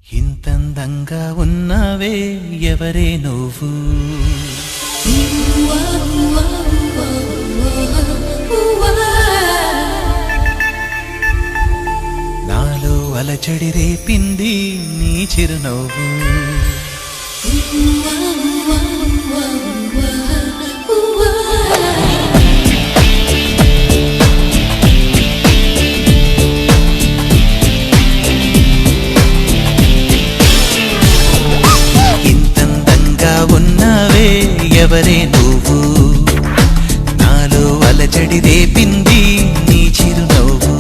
ఇంతందంగా ఉన్నావే ఎవరే నువ్వు నాలో అలచడి రేపింది నీ చిరునవ్వు ఉన్నావే ఎవరే నువ్వు నాలో అలజడి రేపింది నీ చిరునవ్వు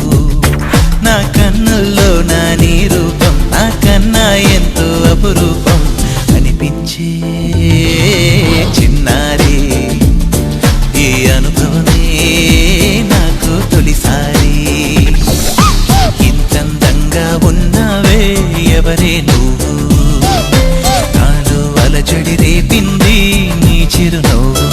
నా కన్నుల్లో నా నీ రూపం నా కన్నా ఎంతో అపురూపం అనిపించే చిన్నారి ఈ అనుభవమే నాకు తొలిసారి ఇంతందంగా ఉన్నావే ఎవరే నువ్వు అలజడి రేపింది నీ చిరునవ్వు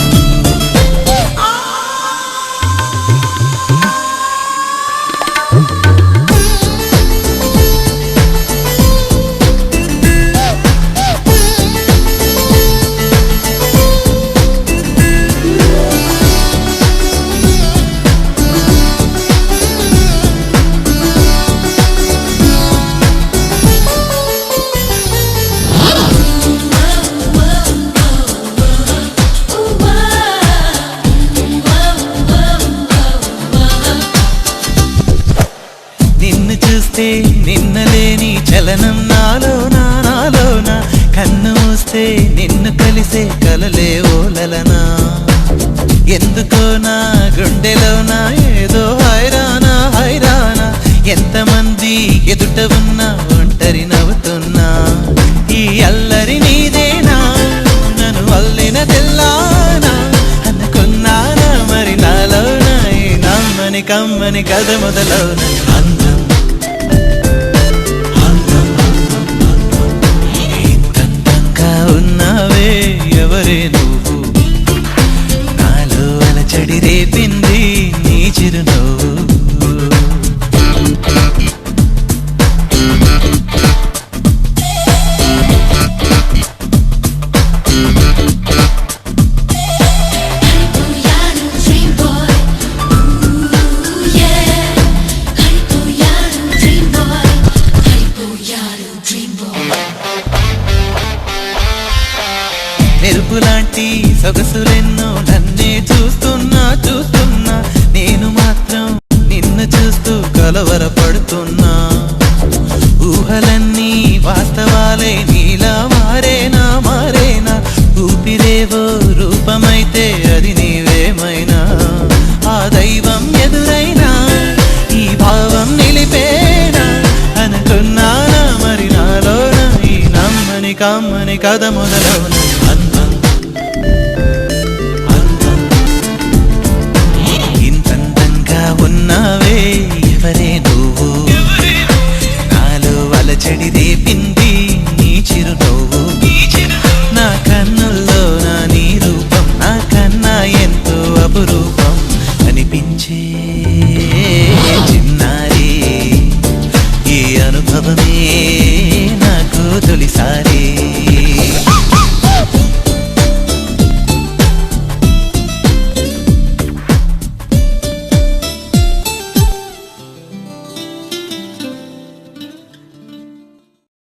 చూస్తే నిన్నలేని చలనం నాలోన కన్ను మూస్తే నిన్ను కలిసే కలలే ఓలలనా ఎందుకో నా గుండెలోనా ఏదో హైరానా ఎంతమంది ఎదుట ఉన్నా ఒంటరి నవ్వుతున్నా ఈ అల్లరి నీదేనా నన్ను అల్లిన తెల్లానా అనుకున్నానా మరి నాలోన ఈ నమ్మని కమ్మని కథ మొదలవున అందం ఉన్నావే ఎవరే నువ్వు నాలో అలచడి రేపింది నీ చిరునవ్వు మెరుపులాంటి సొగసులెన్నో నన్నే చూస్తున్నా నేను మాత్రం నిన్ను చూస్తూ కలవరపడుతున్నా ఊహలన్నీ వాస్తవాలే నీలా మారేనా ఊపిరేవో రూపమైతే అది నీవేమైనా ఆ దైవం ఎదురైనా ఈ భావం నిలిపేనా అనుకున్నానా మరి నాలోన ఈ నమ్మని కమ్మని కథ మొదలవున